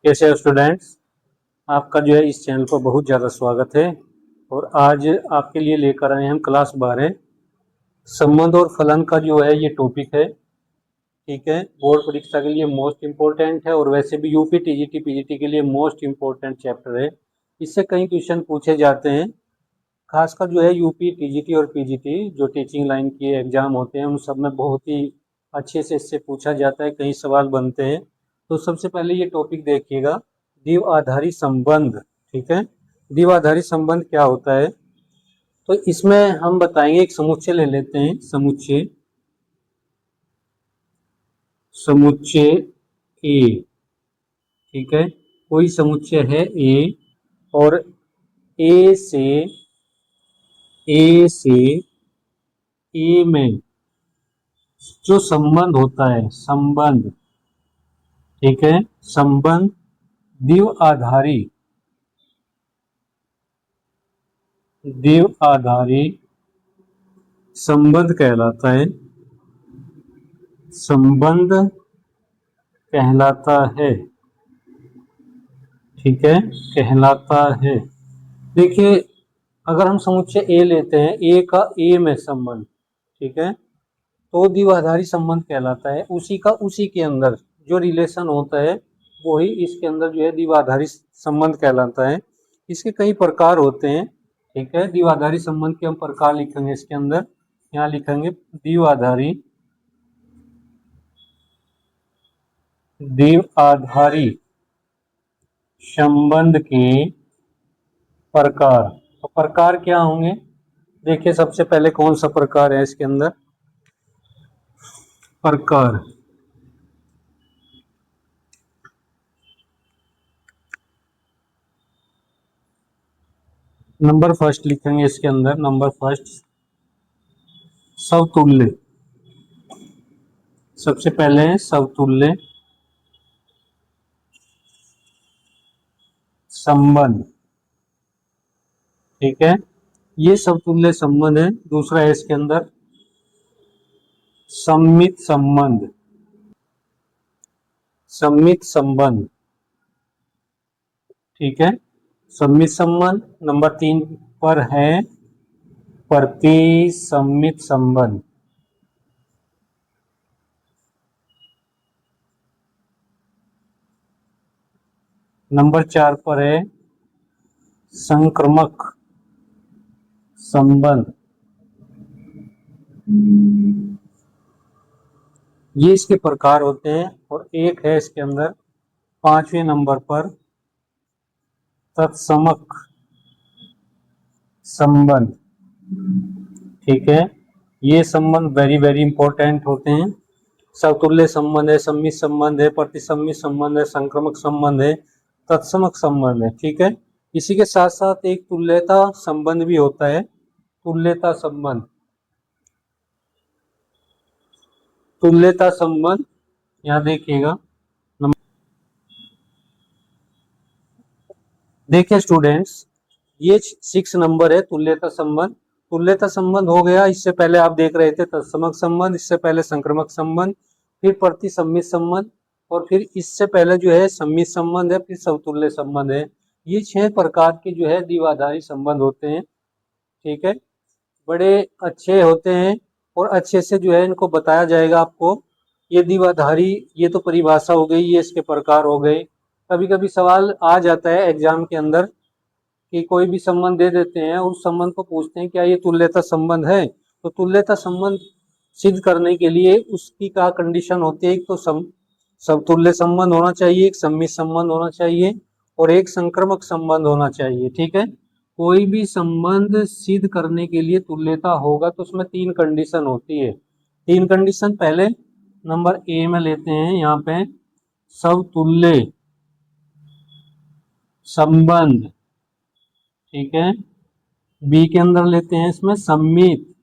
कैसे हो स्टूडेंट्स। आपका जो है इस चैनल पर बहुत ज़्यादा स्वागत है। और आज आपके लिए लेकर आए हैं हम क्लास 12 संबंध और फलन का जो है ये टॉपिक है। ठीक है, बोर्ड परीक्षा के लिए मोस्ट इम्पोर्टेंट है और वैसे भी यूपी टीजीटी पीजीटी के लिए मोस्ट इम्पोर्टेंट चैप्टर है। इससे कई क्वेश्चन पूछे जाते हैं। खासकर जो है यूपी टीजीटी और पीजीटी जो टीचिंग लाइन के एग्जाम होते हैं उन सब में बहुत ही अच्छे से इससे पूछा जाता है, कई सवाल बनते हैं। तो सबसे पहले ये टॉपिक देखिएगा, द्विआधारी संबंध। ठीक है, द्विआधारी संबंध क्या होता है? तो इसमें हम बताएंगे, एक समुच्चय ले लेते हैं। समुच्चय समुच्चय ए। ठीक है, कोई समुच्चय है ए और ए से ए में जो संबंध होता है, संबंध, ठीक है, संबंध द्विआधारी द्विआधारी संबंध कहलाता है। संबंध कहलाता है। ठीक है, कहलाता है। देखिए, अगर हम समुच्चय ए लेते हैं, ए का ए में संबंध, ठीक है, तो द्विआधारी संबंध कहलाता है। उसी का उसी के अंदर जो रिलेशन होता है वही इसके अंदर जो है द्विआधारी संबंध कहलाता है। इसके कई प्रकार होते हैं। ठीक है, द्विआधारी संबंध के हम प्रकार लिखेंगे इसके अंदर। यहाँ लिखेंगे द्विआधारी संबंध के प्रकार। तो प्रकार क्या होंगे? देखिए, सबसे पहले कौन सा प्रकार है इसके अंदर? प्रकार, नंबर फर्स्ट लिखेंगे इसके अंदर। नंबर फर्स्ट समतुल्य। सबसे पहले समतुल्य संबंध। ठीक है, ये समतुल्य संबंध है। दूसरा है इसके अंदर सम्मित संबंध। सम्मित संबंध, ठीक है, सम्मित संबंध। नंबर 3 पर है प्रतिसम्मित संबंध। नंबर 4 पर है संक्रामक संबंध। ये इसके प्रकार होते हैं। और एक है इसके अंदर 5वें नंबर पर तत्समक संबंध। ठीक है, ये संबंध वेरी वेरी इंपॉर्टेंट होते हैं। समतुल्य संबंध है, सम्मित संबंध है, प्रतिसम्मित संबंध है, संक्रामक संबंध है, तत्समक संबंध है। ठीक है, इसी के साथ साथ एक तुल्यता संबंध भी होता है। तुल्यता संबंध, तुल्यता संबंध यहाँ देखिएगा। देखिए स्टूडेंट्स, ये 6 नंबर है तुल्यता संबंध। तुल्यता संबंध हो गया। इससे पहले आप देख रहे थे तत्समक संबंध, इससे पहले संक्रामक संबंध, फिर प्रतिसम्मित संबंध, और फिर इससे पहले जो है सम्मित संबंध है, फिर समतुल्य संबंध है। ये 6 प्रकार के जो है द्विआधारी संबंध होते हैं। ठीक है, बड़े अच्छे होते हैं और अच्छे से जो है इनको बताया जाएगा आपको। ये द्विआधारी, ये तो परिभाषा हो गई, ये इसके प्रकार हो गए। कभी कभी सवाल आ जाता है एग्जाम के अंदर कि कोई भी संबंध दे देते हैं, उस संबंध को पूछते हैं क्या ये तुल्यता संबंध है। तो तुल्यता संबंध सिद्ध करने के लिए उसकी क्या कंडीशन होती है? एक तो समतुल्य संबंध होना चाहिए, एक सम्मित संबंध होना चाहिए और एक संक्रामक संबंध होना चाहिए। ठीक है, कोई भी संबंध सिद्ध करने के लिए तुल्यता होगा तो उसमें 3 कंडीशन होती है। 3 कंडीशन पहले नंबर ए में लेते हैं, यहाँ पे समतुल्य संबंध। ठीक है, बी के अंदर लेते हैं इसमें सम्मित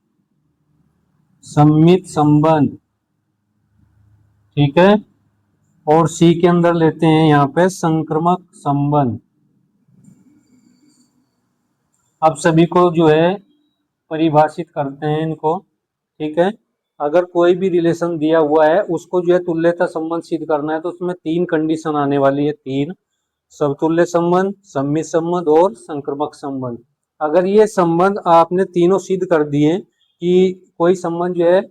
संबंध। ठीक है, और सी के अंदर लेते हैं यहाँ पे संक्रामक संबंध। अब सभी को जो है परिभाषित करते हैं इनको। ठीक है, अगर कोई भी रिलेशन दिया हुआ है उसको जो है तुल्यता संबंध सिद्ध करना है तो उसमें 3 कंडीशन आने वाली है। 3 समतुल्य संबंध, सम्मित संबंध और संक्रमक संबंध। अगर ये संबंध आपने तीनों सिद्ध कर दिए कि कोई संबंध जो है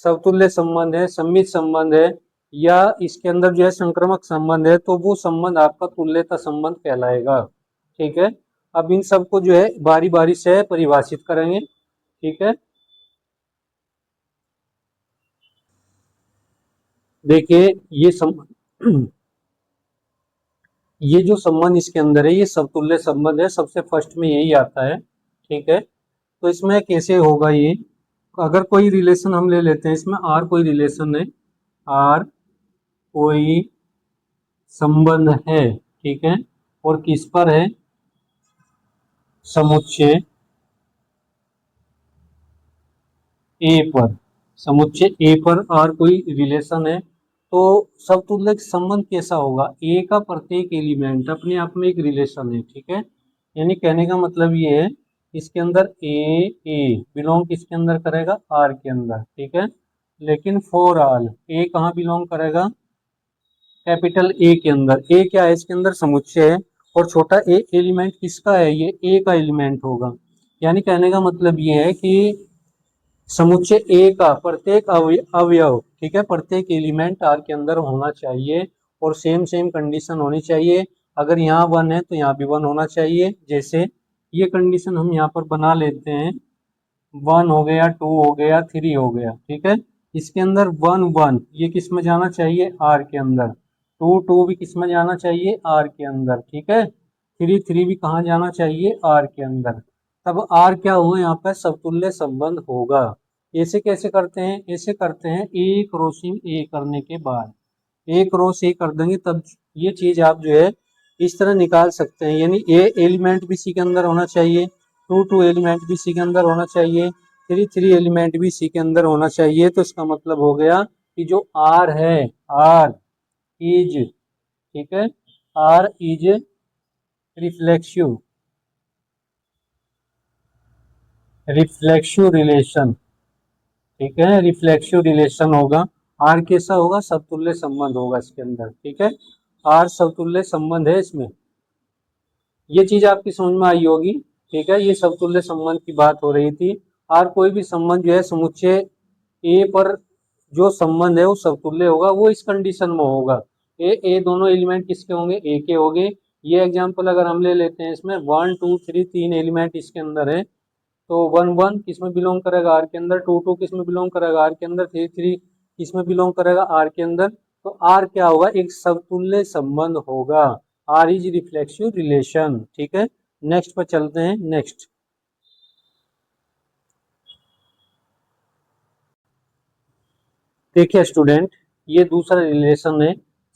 समतुल्य संबंध है, सम्मित संबंध है या इसके अंदर जो है संक्रमक संबंध है, तो वो संबंध आपका तुल्यता संबंध कहलाएगा। ठीक है, अब इन सबको जो है बारी बारी से परिभाषित करेंगे। ठीक है, देखिए ये ये जो संबंध इसके अंदर है ये समतुल्य संबंध है, सबसे फर्स्ट में यही आता है। ठीक है, तो इसमें कैसे होगा ये, अगर कोई रिलेशन हम ले लेते हैं, इसमें आर कोई रिलेशन है, आर कोई संबंध है। ठीक है, और किस पर है, समुच्चय ए पर, समुच्चय ए पर आर कोई रिलेशन है, तो समतुल्य संबंध कैसा होगा, ए का प्रत्येक एलिमेंट अपने आप में एक रिलेशन है। ठीक है, यानी कहने का मतलब ये है इसके अंदर ए बिलोंग किसके अंदर करेगा, आर के अंदर। ठीक है, लेकिन फॉर ऑल ए कहाँ बिलोंग करेगा, कैपिटल ए के अंदर। ए क्या है, इसके अंदर समुच्चय है और छोटा ए एलिमेंट किसका है, ये ए का एलिमेंट होगा। यानी कहने का मतलब ये है कि समुच्चय ए का प्रत्येक अवयव, ठीक है, प्रत्येक एलिमेंट आर के अंदर होना चाहिए और सेम सेम कंडीशन होनी चाहिए। अगर यहाँ 1 है तो यहाँ भी 1 होना चाहिए। जैसे ये कंडीशन हम यहाँ पर बना लेते हैं, 1 हो गया, 2 हो गया, 3 हो गया। ठीक है, इसके अंदर 1 ये किस में जाना चाहिए, आर के अंदर। 2 भी किस में जाना चाहिए, आर के अंदर। ठीक है, 3 भी कहाँ जाना चाहिए, आर के अंदर। तब आर क्या होगा, यहाँ पर समतुल्य संबंध होगा। ऐसे कैसे करते हैं, ऐसे करते हैं ए क्रॉसिंग ए करने के बाद, ए क्रॉस ए कर देंगे तब ये चीज आप जो है इस तरह निकाल सकते हैं। यानी ए एलिमेंट भी सी के अंदर होना चाहिए, 2 एलिमेंट भी सी के अंदर होना चाहिए, 3 एलिमेंट भी सी के अंदर होना चाहिए। तो इसका मतलब हो गया कि जो आर है, आर इज, ठीक है, R is reflexive, reflexive relation. ठीक है, रिफ्लेक्सिव रिलेशन होगा। आर कैसा होगा, समतुल्य संबंध होगा इसके अंदर। ठीक है, आर समतुल्य संबंध है इसमें, ये चीज आपकी समझ में आई होगी। ठीक है, ये समतुल्य संबंध की बात हो रही थी। आर कोई भी संबंध जो है समुच्चय ए पर जो संबंध है वो समतुल्य होगा, वो इस कंडीशन में होगा, ए दोनों एलिमेंट किसके होंगे, ए के होंगे। ये एग्जांपल अगर हम ले लेते हैं, इसमें 1 2 3 3 एलिमेंट इसके अंदर है, तो 1 किस में बिलोंग करेगा, आर के अंदर। 2 किस में बिलोंग करेगा, आर के अंदर। 3 किस में बिलोंग करेगा, आर के अंदर। तो आर क्या होगा, एक समतुल्य संबंध होगा, आर इज रिफ्लेक्सिव रिलेशन। ठीक है, नेक्स्ट पर चलते हैं। नेक्स्ट देखिए स्टूडेंट, ये दूसरा रिलेशन है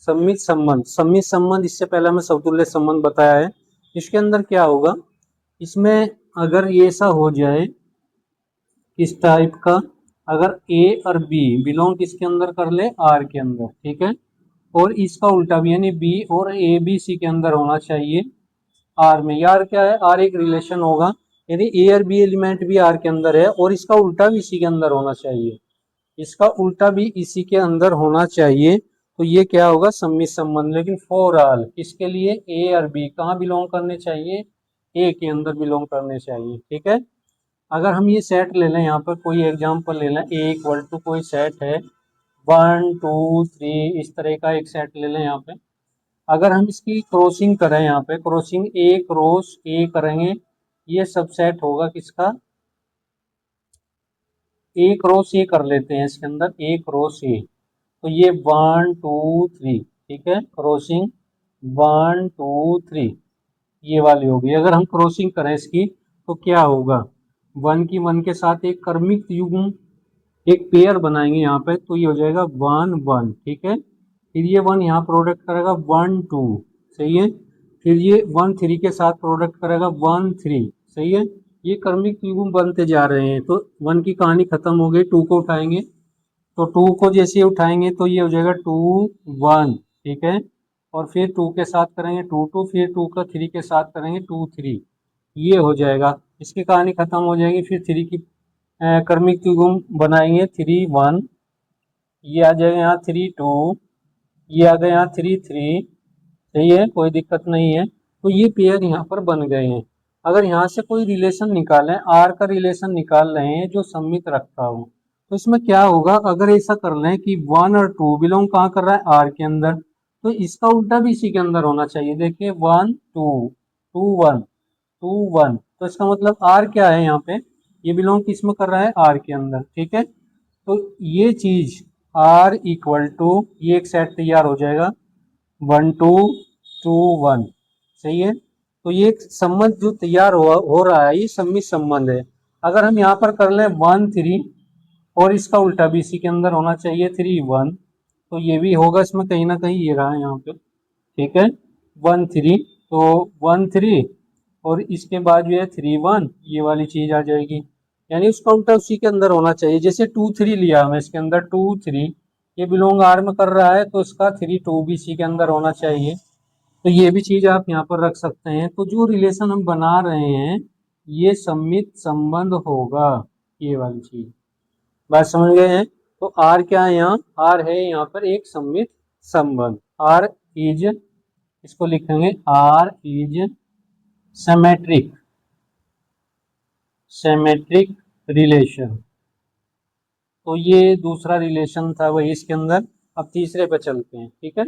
सम्मित संबंध। सम्मित संबंध इससे पहले हमें समतुल्य संबंध बताया है। इसके अंदर क्या होगा, इसमें अगर ये ऐसा हो जाए, किस टाइप का, अगर ए और बी बिलोंग किसके अंदर कर ले, आर के अंदर। ठीक है, और इसका उल्टा भी, यानी बी और ए बी सी के अंदर होना चाहिए, आर में। यार क्या है, आर एक रिलेशन होगा, यदि ए और बी एलिमेंट भी आर के अंदर है और इसका उल्टा भी इसी के अंदर होना चाहिए, इसका उल्टा भी इसी के अंदर होना चाहिए, तो ये क्या होगा, सम्मित संबंध। लेकिन फॉर ऑल किसके लिए, ए और बी कहाँ बिलोंग करने चाहिए, ए के अंदर बिलोंग करने चाहिए। ठीक है, अगर हम ये सेट ले लें, यहाँ पर कोई एग्जांपल ले लें, ए इक्वल टू कोई सेट है 1 2 3, इस तरह का एक सेट ले लें यहाँ पे। अगर हम इसकी क्रॉसिंग करें, यहाँ पे क्रॉसिंग ए क्रॉस ए करेंगे, ये सबसेट होगा किसका, ए क्रॉस ए कर लेते हैं इसके अंदर, ए क्रॉस ए। तो ये 1 2 3, ठीक है, क्रॉसिंग 1 2 3 ये वाली होगी। अगर हम क्रॉसिंग करें इसकी तो क्या होगा, 1 की 1 के साथ एक क्रमिक युग्म, एक पेयर बनाएंगे यहाँ पे, तो ये हो जाएगा 1 1। ठीक है, फिर ये 1 यहाँ प्रोडक्ट करेगा 1 2, सही है। फिर ये 1 3 के साथ प्रोडक्ट करेगा 1 3, सही है। ये क्रमिक युग्म बनते जा रहे हैं, तो 1 की कहानी खत्म हो गई, 2 को उठाएंगे, तो 2 को जैसे ही उठाएंगे तो ये हो जाएगा 2 1। ठीक है, और फिर 2 के साथ करेंगे 2 2, फिर 2 का 3 के साथ करेंगे 2 3, ये हो जाएगा, इसकी कहानी खत्म हो जाएगी। फिर 3 की क्रमिक युग्म बनाएंगे 3 1, ये आ जाएगा यहाँ 3 2, ये आ गया यहाँ 3 3, सही है, कोई दिक्कत नहीं है। तो ये पेयर यहाँ पर बन गए हैं। अगर यहाँ से कोई रिलेशन निकालें, आर का रिलेशन निकाल रहे हैं जो सममित रखता हो, तो इसमें क्या होगा, अगर ऐसा कर लें कि 1 और 2 बिलोंग कहाँ कर रहा है, आर के अंदर, तो इसका उल्टा भी इसी के अंदर होना चाहिए। देखिए 1 2 2 1 2 1, तो इसका मतलब आर क्या है यहाँ पे, ये बिलोंग किस में कर रहा है, आर के अंदर। ठीक है, तो ये चीज आर इक्वल टू, ये एक सेट तैयार हो जाएगा 1 2 2 1। सही है, तो ये एक संबंध जो तैयार हो रहा है, ये सम्मित संबंध है। अगर हम यहाँ पर कर लें 1 3, और इसका उल्टा भी इसी के अंदर होना चाहिए 3 1, तो ये भी होगा इसमें कहीं ना कहीं, ये रहा यहाँ पे। ठीक है, 1 3, तो 1 3, और इसके बाद जो है 3 1, ये वाली चीज आ जाएगी, यानी उसका उल्टा उसी के अंदर होना चाहिए। जैसे 2 3 लिया हमें, इसके अंदर 2 3, ये बिलोंग आर में कर रहा है, तो इसका 3 2 भी इसी के अंदर होना चाहिए। तो ये भी चीज आप यहाँ पर रख सकते हैं। तो जो रिलेशन हम बना रहे हैं, ये सम्मित संबंध होगा, ये वाली चीज। बात समझ गए हैं। तो आर क्या है, यहाँ आर है यहाँ पर एक सम्मित संबंध। आर इज, इसको लिखेंगे R is symmetric, symmetric relation. तो ये दूसरा रिलेशन था वही इसके अंदर। अब तीसरे पे चलते हैं। ठीक है,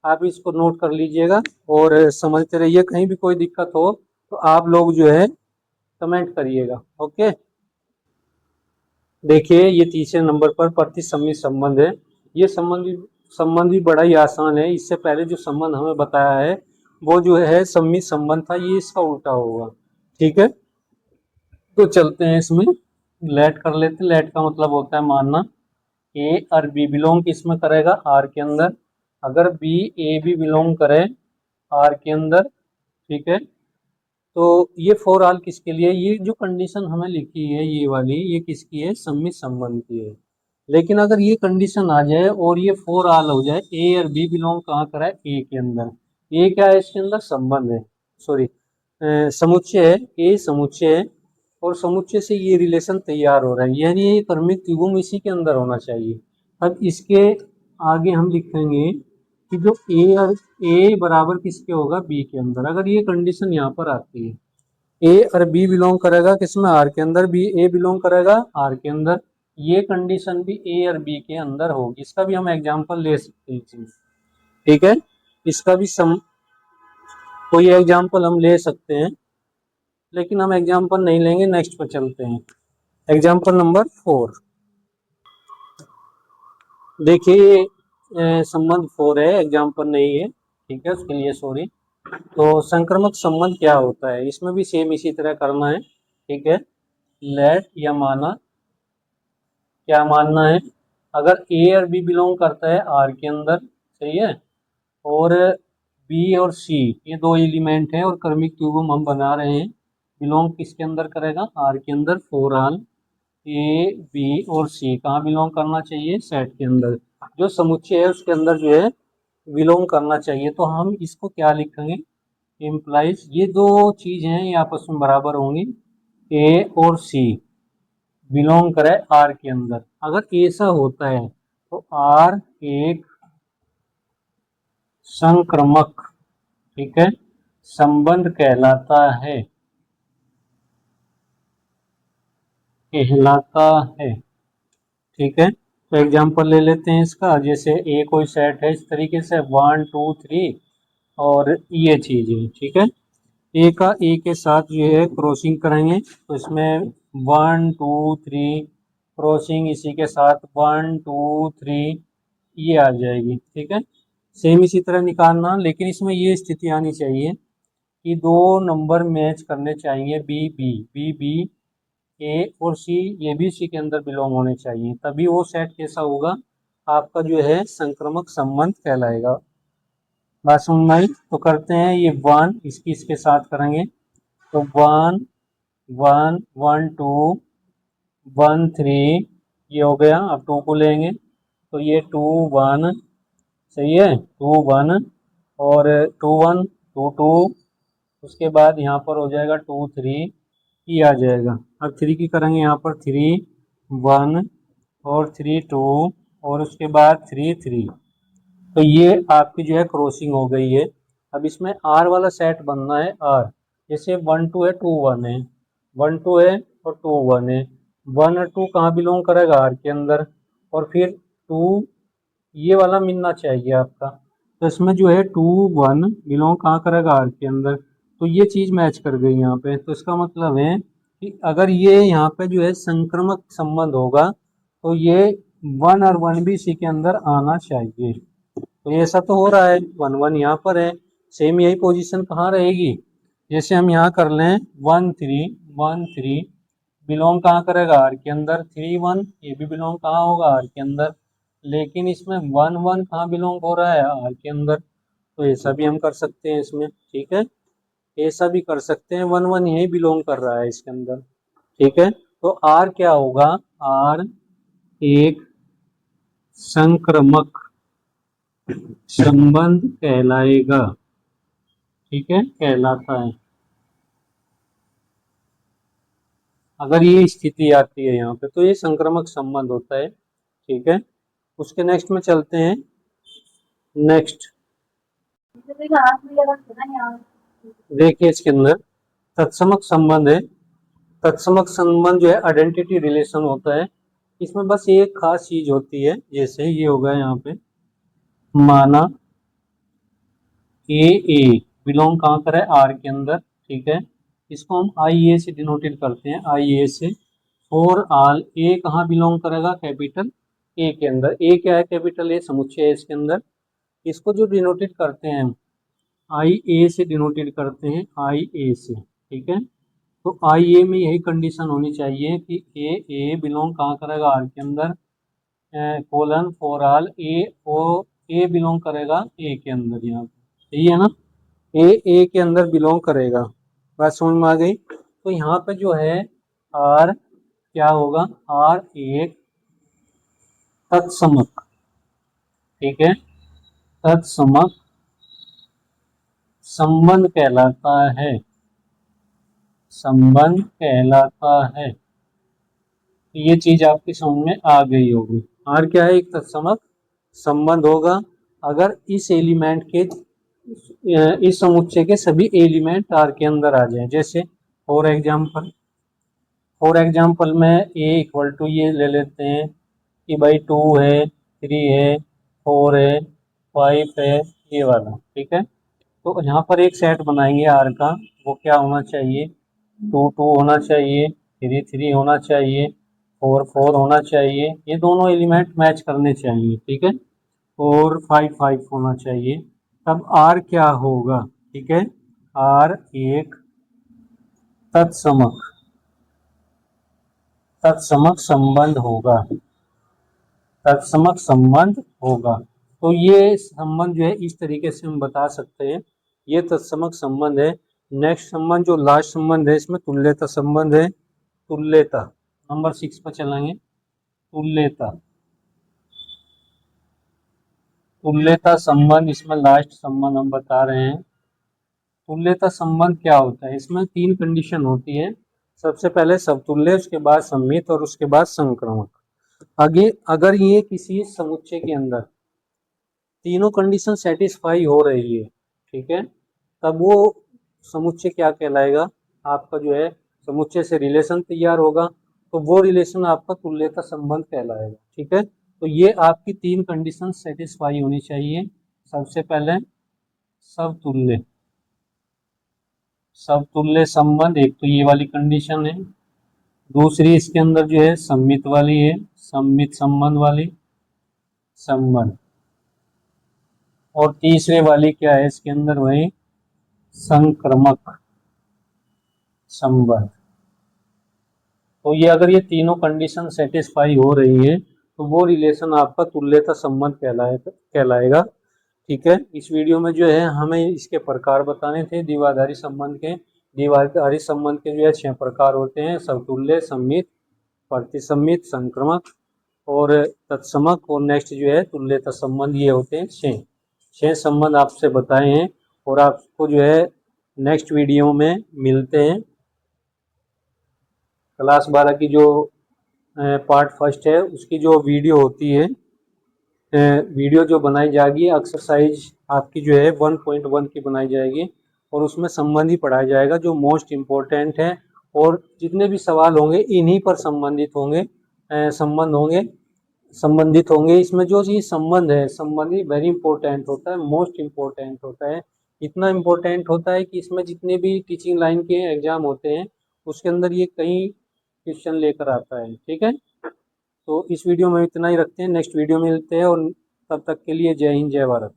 आप इसको नोट कर लीजिएगा और समझते रहिए। कहीं भी कोई दिक्कत हो तो आप लोग जो है कमेंट करिएगा। ओके, देखिए ये तीसरे नंबर पर प्रतिसम्मित संबंध है। ये संबंध भी बड़ा ही आसान है। इससे पहले जो संबंध हमें बताया है वो जो है सम्मित संबंध था, ये इसका उल्टा होगा। ठीक है, तो चलते हैं इसमें, लेट कर लेते हैं। लेट का मतलब होता है मानना। ए और बी बिलोंग किसमें करेगा, आर के अंदर। अगर बी ए बी बिलोंग करे आर के अंदर, ठीक है, तो ये फॉर ऑल किसके लिए, ये जो कंडीशन हमें लिखी है ये वाली, ये किसकी है, सम्मित संबंध की है। लेकिन अगर ये कंडीशन आ जाए और ये फॉर ऑल हो जाए, ए और बी बिलोंग कहाँ करा है, ए के अंदर। ए क्या है, इसके अंदर संबंध है, सॉरी समुच्चय है, ए समुच्चय है, और समुच्चय से ये रिलेशन तैयार हो रहा है, यानी ये क्रमिक त्रिभुज इसी के अंदर होना चाहिए। अब इसके आगे हम लिखेंगे कि जो ए और ए बराबर किसके होगा, बी के अंदर। अगर ये कंडीशन यहाँ पर आती है, ए और बी बिलोंग करेगा किसमें, आर के अंदर, बी ए बिलोंग करेगा आर के अंदर, ये कंडीशन भी ए और बी के अंदर होगी। इसका भी हम एग्जांपल ले सकते हैं। ठीक है, इसका भी कोई एग्जांपल हम ले सकते हैं, लेकिन हम एग्जांपल नहीं लेंगे, नेक्स्ट पर चलते हैं। एग्जांपल नंबर 4 देखिए, संबंध 4 है, एग्जांपल नहीं है। ठीक है, उसके लिए सॉरी। तो संक्रमक संबंध क्या होता है, इसमें भी सेम इसी तरह करना है। ठीक है, लेट या माना, क्या मानना है, अगर ए और बी बिलोंग करता है आर के अंदर, सही है, और बी और सी ये दो एलिमेंट हैं और क्रमिक त्रिभुज हम बना रहे हैं, बिलोंग किसके अंदर करेगा, आर के अंदर। फॉर ऑल ए बी और सी कहाँ बिलोंग करना चाहिए, सेट के अंदर। जो समुच्चय है उसके अंदर जो है बिलोंग करना चाहिए। तो हम इसको क्या लिखेंगे, इम्प्लाइज, ये दो चीज हैं ये आपस में बराबर होंगी, ए और सी बिलोंग करे आर के अंदर। अगर ऐसा होता है तो आर एक संक्रमक, ठीक है, संबंध कहलाता है, कहलाता है। ठीक है, तो एग्जांपल ले लेते हैं इसका। जैसे ए कोई सेट है इस तरीके से 1 2 3, और ये चीज है। ठीक है, ए का ए के साथ जो है क्रॉसिंग करेंगे, तो इसमें 1 2 3 क्रॉसिंग, इसी के साथ 1 2 3 ये आ जाएगी। ठीक है, सेम इसी तरह निकालना, लेकिन इसमें ये स्थिति आनी चाहिए कि दो नंबर मैच करने चाहिए, बी बी बी बी, ए और सी ये भी सी के अंदर बिलोंग होने चाहिए, तभी वो सेट कैसा होगा, आपका जो है संक्रमक संबंध कहलाएगा। बात समझ में आई? तो करते हैं ये 1 इसकी इसके साथ करेंगे, तो 1 1 1 2 1 3 ये हो गया। अब 2 को लेंगे, तो ये 2 1, सही है, 2 1, और 2 1 2 2, उसके बाद यहाँ पर हो जाएगा 2 3 ये आ जाएगा। अब 3 की करेंगे, यहाँ पर 3 1 और 3 2, और उसके बाद 3 3, तो ये आपकी जो है क्रॉसिंग हो गई है। अब इसमें आर वाला सेट बनना है आर, जैसे 1 2 है 2 1 है, 1 2 है और 2 1 है, 1 और 2 कहाँ बिलोंग करेगा आर के अंदर, और फिर 2 ये वाला मिलना चाहिए आपका। तो इसमें जो है 2 1 बिलोंग कहाँ करेगा आर के अंदर, तो ये चीज़ मैच कर गई यहाँ पे। तो इसका मतलब है कि अगर ये यहाँ पे जो है संक्रमक संबंध होगा तो ये 1 और 1 भी इसी के अंदर आना चाहिए। तो ये ऐसा तो हो रहा है, 1 1 यहाँ पर है, सेम यही पोजीशन कहाँ रहेगी, जैसे हम यहाँ कर लें 1 3 1 3 बिलोंग कहाँ करेगा आर के अंदर, 3 1 ये भी बिलोंग कहाँ होगा आर के अंदर, लेकिन इसमें 1 1 कहाँ बिलोंग हो रहा है आर के अंदर। तो ऐसा भी हम कर सकते हैं इसमें, ठीक है, ऐसा भी कर सकते हैं, 1 1 यही बिलोंग कर रहा है इसके अंदर, ठीक है। तो आर क्या होगा, आर एक संक्रमक संबंध कहलाएगा, ठीक है, कहलाता है। अगर ये स्थिति आती है यहाँ पे तो ये संक्रमक संबंध होता है, ठीक है। उसके नेक्स्ट में चलते हैं, नेक्स्ट देखिए इसके अंदर तत्समक संबंध है। तत्समक संबंध जो है आइडेंटिटी रिलेशन होता है, इसमें बस एक खास चीज होती है, जैसे ये होगा यहाँ पे माना ए बिलोंग कहाँ कर है आर के अंदर, ठीक है, इसको हम आई ए से डिनोटेड करते हैं, आई ए से। फॉर ऑल ए कहाँ बिलोंग करेगा, कैपिटल ए के अंदर, ए क्या है, कैपिटल ए समुच्चय है इसके अंदर, इसको जो डिनोटेड करते हैं हम आई ए से डिनोटेड करते हैं, आई ए से, ठीक है। तो आई ए में यही कंडीशन होनी चाहिए कि ए बिलोंग कहाँ करेगा आर के अंदर, कोलन फॉर ऑल ए, ओ ए बिलोंग करेगा ए के अंदर, यहाँ पे यही है ना, ए के अंदर बिलोंग करेगा, बात समझ में आ गई। तो यहाँ पे जो है आर क्या होगा, आर एक तत्समक, ठीक है, तत्समक संबंध कहलाता है, संबंध कहलाता है। तो ये चीज आपकी समझ में आ गई होगी। आर क्या है, एक तत्समक संबंध होगा अगर इस एलिमेंट के इस समुच्चय के सभी एलिमेंट आर के अंदर आ जाए। जैसे फॉर एग्जाम्पल में ए इक्वल टू ये ले लेते हैं कि भाई 2 है 3 है 4 है 5 है, ये वाला, ठीक है। तो यहाँ पर एक सेट बनाएंगे आर का, वो क्या होना चाहिए, 2 2 होना चाहिए, 3 3 होना चाहिए, 4 4 होना चाहिए, ये दोनों एलिमेंट मैच करने चाहिए, ठीक है, और 5 5 होना चाहिए। तब आर क्या होगा, ठीक है, आर एक तत्समक तत्समक संबंध होगा, तत्समक संबंध होगा। तो ये संबंध जो है इस तरीके से हम बता सकते हैं, ये तत्समक संबंध है। नेक्स्ट संबंध जो लास्ट संबंध है इसमें तुल्यता संबंध है, तुल्यता नंबर 6 पर चलेंगे। तुल्यता, तुल्यता संबंध इसमें लास्ट संबंध हम बता रहे हैं। तुल्यता संबंध क्या होता है, इसमें 3 कंडीशन होती है, सबसे पहले समतुल्य, उसके बाद सममित और उसके बाद संक्रमक। आगे अगर ये किसी समुच्चय के अंदर तीनों कंडीशन सेटिस्फाई हो रही है, ठीक है, तब वो समुच्चय क्या कहलाएगा, आपका जो है समुच्चय से रिलेशन तैयार होगा, तो वो रिलेशन आपका तुल्यता संबंध कहलाएगा, ठीक है। तो ये आपकी 3 कंडीशन सेटिस्फाई होनी चाहिए। सबसे पहले समतुल्य, समतुल्य संबंध, एक तो ये वाली कंडीशन है, दूसरी इसके अंदर जो है सममित वाली है, सममित संबंध वाली संबंध, और तीसरे वाली क्या है इसके अंदर, वही संक्रमक संबंध। तो ये अगर ये तीनों कंडीशन सेटिस्फाई हो रही है तो वो रिलेशन आपका तुल्यता संबंध कहलाएगा, ठीक है। इस वीडियो में जो है हमें इसके प्रकार बताने थे द्विआधारी संबंध के। द्विआधारी संबंध के जो है 6 प्रकार होते हैं, समतुल्य, सममित, प्रतिसम्मित, संक्रमक और तत्समक, और नेक्स्ट जो है तुल्यता संबंध। ये होते हैं 6 संबंध आपसे बताए हैं, और आपको जो है नेक्स्ट वीडियो में मिलते हैं। क्लास 12 की जो पार्ट फर्स्ट है उसकी जो वीडियो होती है, वीडियो जो बनाई जाएगी एक्सरसाइज आपकी जो है 1.1 की बनाई जाएगी और उसमें संबंध ही पढ़ाया जाएगा जो मोस्ट इम्पोर्टेंट है। और जितने भी सवाल होंगे इन्हीं पर संबंधित होंगे, संबंधित होंगे। इसमें जो ये संबंध है, संबंध ही वेरी इंपॉर्टेंट होता है, मोस्ट इम्पोर्टेंट होता है। इतना इम्पोर्टेंट होता है कि इसमें जितने भी टीचिंग लाइन के एग्जाम होते हैं उसके अंदर ये कई क्वेश्चन लेकर आता है। ठीक है, तो इस वीडियो में इतना ही रखते हैं, नेक्स्ट वीडियो में मिलते हैं और तब तक के लिए जय हिंद जय भारत।